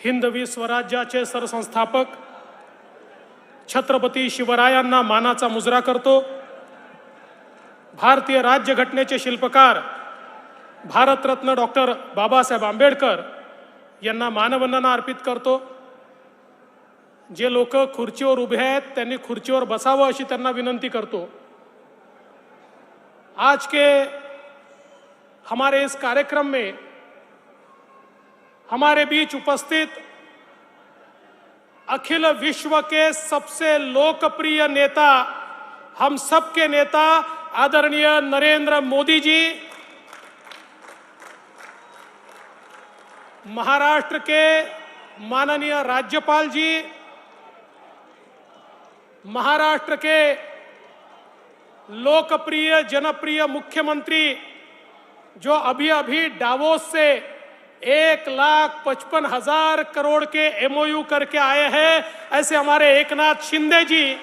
हिंदवी स्वराज्याचे सरसंस्थापक छत्रपती शिवरायांना मानाचा मुजरा करतो। भारतीय राज्यघटनेचे शिल्पकार भारतरत्न डॉक्टर बाबासाहेब आंबेडकर यांना मानवंदना अर्पित करतो। जे लोक खुर्चीवर उभे आहेत त्यांनी खुर्चीवर बसावं अशी त्यांना विनंती करतो। आज के हमारे इस कार्यक्रम में हमारे बीच उपस्थित अखिल विश्व के सबसे लोकप्रिय नेता, हम सबके नेता आदरणीय नरेंद्र मोदी जी, महाराष्ट्र के माननीय राज्यपाल जी, महाराष्ट्र के लोकप्रिय जनप्रिय मुख्यमंत्री जो अभी अभी डावोस से 1,55,000 करोड़ के एमओयू करके आए हैं, ऐसे हमारे एकनाथ शिंदे जी,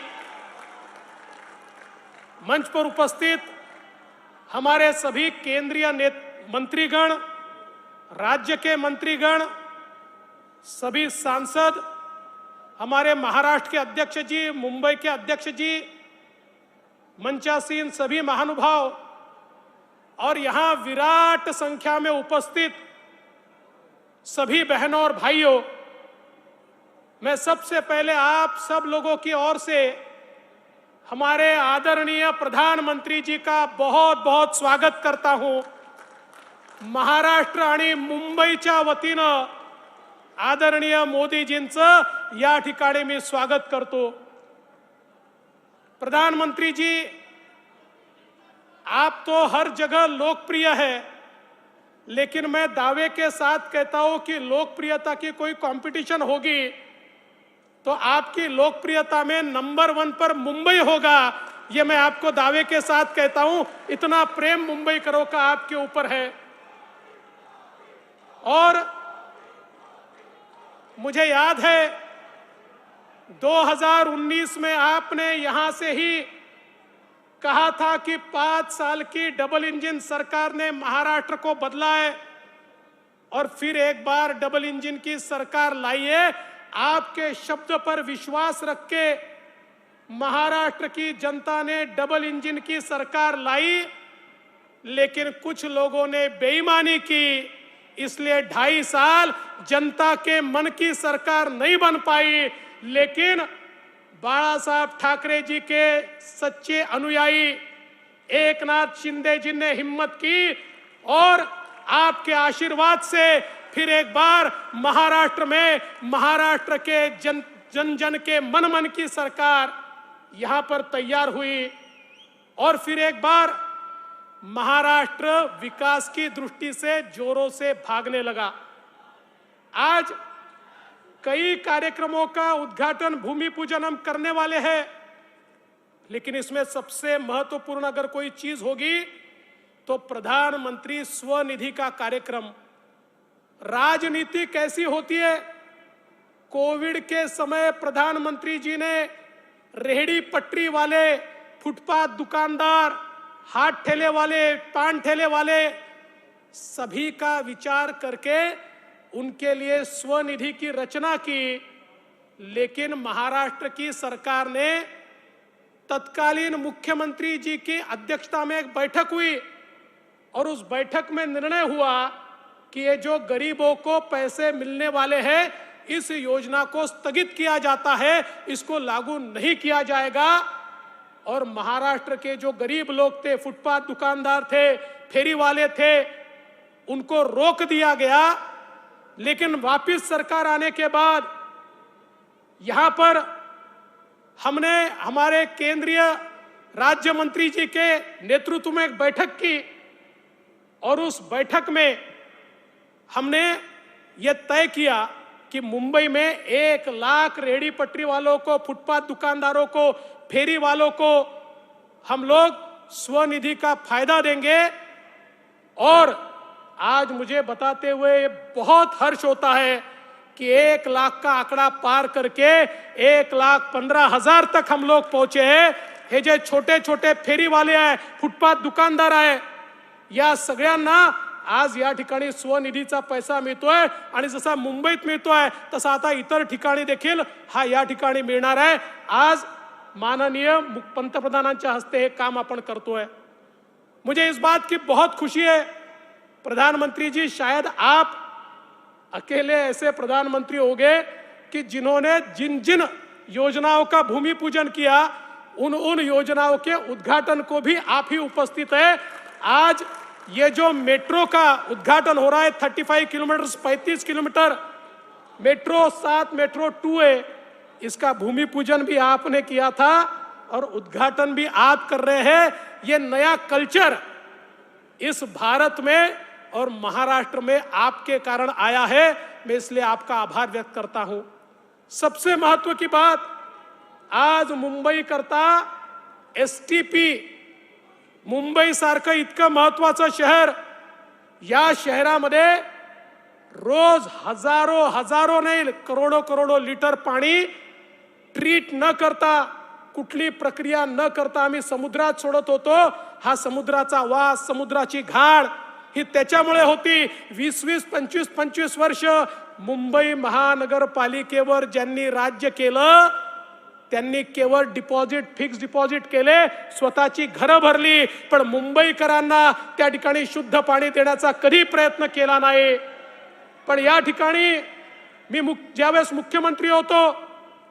मंच पर उपस्थित हमारे सभी केंद्रीय मंत्रीगण, राज्य के मंत्रीगण, सभी सांसद, हमारे महाराष्ट्र के अध्यक्ष जी, मुंबई के अध्यक्ष जी, मंचासीन सभी महानुभाव और यहां विराट संख्या में उपस्थित सभी बहनों और भाइयों, मैं सबसे पहले आप सब लोगों की ओर से हमारे आदरणीय प्रधानमंत्री जी का बहुत बहुत स्वागत करता हूं। महाराष्ट्र आणि मुंबईच्या वतीनं आदरणीय मोदीजींचं या ठिकाणी मी स्वागत करतो। प्रधानमंत्री जी, आप तो हर जगह लोकप्रिय है, लेकिन मैं दावे के साथ कहता हूं कि लोकप्रियता की कोई कंपटीशन होगी तो आपकी लोकप्रियता में नंबर 1 पर मुंबई होगा, ये मैं आपको दावे के साथ कहता हूं। इतना प्रेम मुंबईकरों का आपके ऊपर है। और मुझे याद है 2019 में आपने यहां से ही कहा था कि 5 साल की डबल इंजन सरकार ने महाराष्ट्र को बदला है और फिर एक बार डबल इंजन की सरकार लाई है। आपके शब्द पर विश्वास रख के महाराष्ट्र की जनता ने डबल इंजन की सरकार लाई, लेकिन कुछ लोगों ने बेईमानी की, इसलिए 2.5 साल जनता के मन की सरकार नहीं बन पाई। लेकिन बाला साहब ठाकरे जी के सच्चे अनुयायी एकनाथ शिंदे जी ने हिम्मत की और आपके आशीर्वाद से फिर एक बार महाराष्ट्र में महाराष्ट्र के जन जन के मन मन की सरकार यहां पर तैयार हुई और फिर एक बार महाराष्ट्र विकास की दृष्टि से जोरों से भागने लगा। आज कई कार्यक्रमों का उद्घाटन, भूमि पूजन हम करने वाले हैं, लेकिन इसमें सबसे महत्वपूर्ण अगर कोई चीज होगी तो प्रधानमंत्री स्वनिधि का कार्यक्रम। राजनीति कैसी होती है? कोविड के समय प्रधानमंत्री जी ने रेहड़ी पटरी वाले, फुटपाथ दुकानदार, हाथ ठेले वाले, पान ठेले वाले, सभी का विचार करके उनके लिए स्वनिधि की रचना की। लेकिन महाराष्ट्र की सरकार ने तत्कालीन मुख्यमंत्री जी की अध्यक्षता में एक बैठक हुई और उस बैठक में निर्णय हुआ कि ये जो गरीबों को पैसे मिलने वाले हैं, इस योजना को स्थगित किया जाता है, इसको लागू नहीं किया जाएगा। और महाराष्ट्र के जो गरीब लोग थे, फुटपाथ दुकानदार थे, फेरी वाले थे, उनको रोक दिया गया। लेकिन वापस सरकार आने के बाद यहां पर हमने हमारे केंद्रीय राज्य मंत्री जी के नेतृत्व में एक बैठक की और उस बैठक में हमने यह तय किया कि मुंबई में 1 लाख रेहड़ी पटरी वालों को, फुटपाथ दुकानदारों को, फेरी वालों को हम लोग स्वनिधि का फायदा देंगे। और आज मुझे बताते हुए बहुत हर्ष होता है कि 1 लाख का आंकड़ा पार करके 1,15,000 तक हम लोग पहुंचे हैं। हे जे छोटे छोटे फेरी वाले आहे, फुटपाथ दुकानदार आहे, या सगळ्यांना आज या ठिकाणी स्वनिधीचा पैसा मिळतोय आणि जसा मुंबईत मिळतोय तसा आता इतर ठिकाणी देखील हा या ठिकाणी मिळणार आहे। आज माननीय पंतप्रधानांच्या हस्ते हे काम आपण करतोय। मुझे इस बात की बहुत खुशी है प्रधानमंत्री जी, शायद आप अकेले ऐसे प्रधानमंत्री होंगे कि जिन्होंने जिन जिन योजनाओं का भूमि पूजन किया उन योजनाओं के उद्घाटन को भी आप ही उपस्थित है। आज ये जो मेट्रो का उद्घाटन हो रहा है 35 किलोमीटर 35 किलोमीटर मेट्रो 7 मेट्रो 2 है, इसका भूमि पूजन भी आपने किया था और उद्घाटन भी आप कर रहे हैं। ये नया कल्चर इस भारत में और महाराष्ट्र में आपके कारण आया है। मैं इसलिए आपका आभार व्यक्त करता हूं। सबसे महत्व की बात, आज मुंबई करता एसटीपी, मुंबई सारखं इतकं महत्वाचं शहर, या शहरामध्ये रोज हजारो नाही करोडो लिटर पाणी ट्रीट न करता, कुठली प्रक्रिया न करता आम्ही समुद्रात सोडत होतो। हा समुद्राचा वास, समुद्राची घाण ही त्याच्यामुळे होती। 20-20, 25-25 वर्ष मुंबई महानगरपालिकेवर ज्यांनी राज्य केलं त्यांनी केवळ डिपॉझिट, फिक्स डिपॉझिट केले, स्वतःची घरं भरली, पण मुंबईकरांना त्या ठिकाणी शुद्ध पाणी देण्याचा कधी प्रयत्न केला नाही। पण या ठिकाणी मी ज्यावेळेस मुख्यमंत्री होतो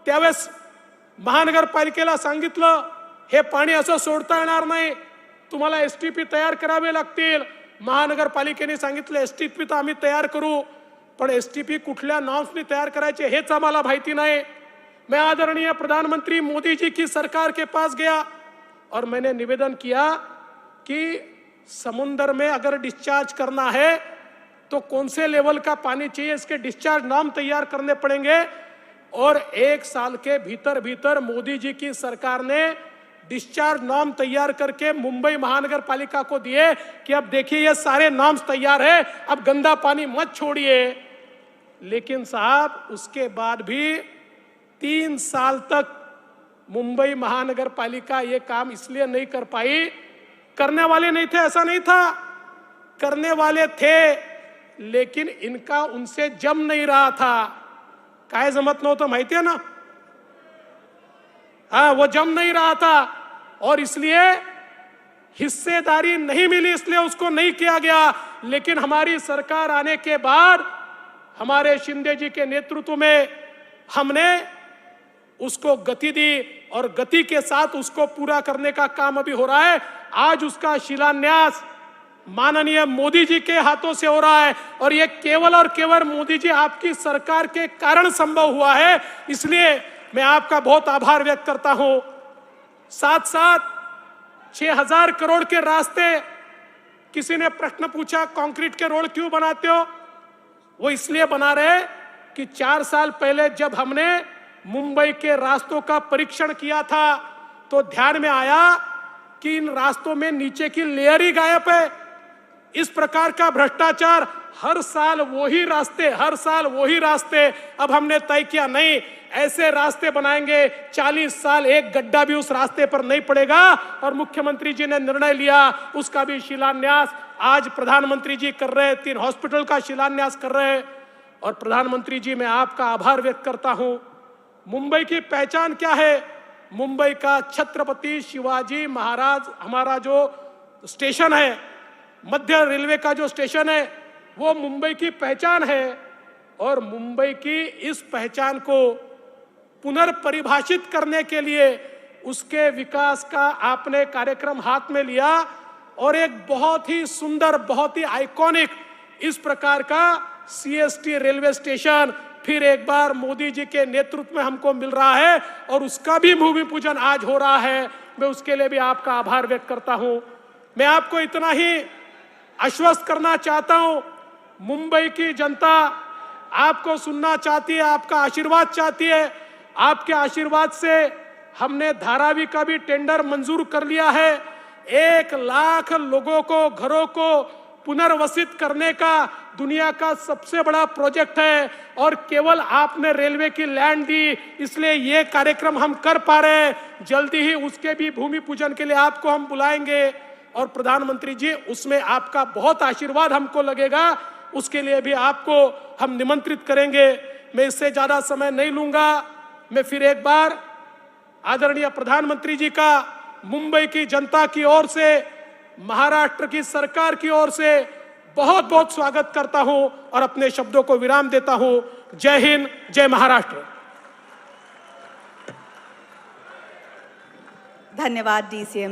त्यावेळेस महानगरपालिकेला सांगितलं हे पाणी असं सोडता येणार नाही, तुम्हाला एसटीपी तयार करावे लागतील। महानगरपालिकेने सांगितलं एसटीपी तर आम्ही तयार करू, पण एसटीपी कुठल्या नॉर्म्सनी तयार करायचे हेच आम्हाला माहिती नाही। मैं आदरणीय प्रधानमंत्री मोदी जी की सरकार के पास गया और मैंने निवेदन किया कि समुद्र में अगर डिस्चार्ज करना है तो कौन से लेवल का पानी चाहिए, इसके डिस्चार्ज नॉर्म तैयार करने पड़ेंगे। और 1 साल के भीतर मोदी जी की सरकार ने डिस्चार्ज नॉर्म तैयार करके मुंबई महानगर पालिका को दिए कि अब देखिए ये सारे नॉर्म्स तैयार है, अब गंदा पानी मत छोड़िए। लेकिन साहब उसके बाद भी 3 साल तक मुंबई महानगर पालिका ये काम इसलिए नहीं कर पाई, करने वाले नहीं थे ऐसा नहीं था, करने वाले थे लेकिन इनका उनसे जम नहीं रहा था। काय जमत नव्हतं माहिती है ना, हाँ वो जम नहीं रहा था और इसलिए हिस्सेदारी नहीं मिली, इसलिए उसको नहीं किया गया। लेकिन हमारी सरकार आने के बाद हमारे शिंदे जी के नेतृत्व में हमने उसको गति दी और गति के साथ उसको पूरा करने का काम अभी हो रहा है। आज उसका शिलान्यास माननीय मोदी जी के हाथों से हो रहा है और ये केवल और केवल मोदी जी आपकी सरकार के कारण संभव हुआ है, इसलिए मैं आपका बहुत आभार व्यक्त करता हूं। साथ साथ 6000 करोड़ के रास्ते, किसी ने प्रश्न पूछा कंक्रीट के रोड क्यों बनाते हो, वो इसलिए बना रहे कि 4 साल पहले जब हमने मुंबई के रास्तों का परीक्षण किया था तो ध्यान में आया कि इन रास्तों में नीचे की लेयर ही गायब है। इस प्रकार का भ्रष्टाचार, हर साल वही रास्ते। अब हमने तय किया नहीं, ऐसे रास्ते बनाएंगे 40 साल एक गड्ढा भी उस रास्ते पर नहीं पड़ेगा। और मुख्यमंत्री जी ने निर्णय लिया, उसका भी शिलान्यास आज प्रधानमंत्री जी कर रहे हैं, 3 हॉस्पिटल का शिलान्यास कर रहे हैं। और प्रधानमंत्री जी मैं आपका आभार व्यक्त करता हूं। मुंबई की पहचान क्या है, मुंबई का छत्रपति शिवाजी महाराज हमारा जो स्टेशन है, मध्य रेलवे का जो स्टेशन है, वो मुंबई की पहचान है। और मुंबई की इस पहचान को पुनर्परिभाषित करने के लिए उसके विकास का आपने कार्यक्रम हाथ में लिया और एक बहुत ही सुंदर, बहुत ही आइकॉनिक इस प्रकार का सीएसटी रेलवे स्टेशन फिर एक बार मोदी जी के नेतृत्व में हमको मिल रहा है और उसका भी भूमि पूजन आज हो रहा है। मैं उसके लिए भी आपका आभार व्यक्त करता हूं। मैं आपको इतना ही आश्वस्त करना चाहता हूं, मुंबई की जनता आपको सुनना चाहती है, आपका आशीर्वाद चाहती है। आपके आशीर्वाद से हमने धारावी का भी टेंडर मंजूर कर लिया है। 1 लाख लोगों को, घरों को पुनर्वसित करने का दुनिया का सबसे बड़ा प्रोजेक्ट है और केवल आपने रेलवे की लैंड दी, इसलिए ये कार्यक्रम हम कर पा रहे हैं। जल्दी ही उसके भी भूमि पूजन के लिए आपको हम बुलाएंगे। और प्रधानमंत्री जी उसमें आपका बहुत आशीर्वाद हमको लगेगा, उसके लिए भी आपको हम निमंत्रित करेंगे। मैं इससे ज्यादा समय नहीं लूंगा। मैं फिर एक बार आदरणीय प्रधानमंत्री जी का मुंबई की जनता की ओर से, महाराष्ट्र की सरकार की ओर से बहुत बहुत स्वागत करता हूं और अपने शब्दों को विराम देता हूं। जय हिंद, जय महाराष्ट्र। धन्यवाद डीसीएम।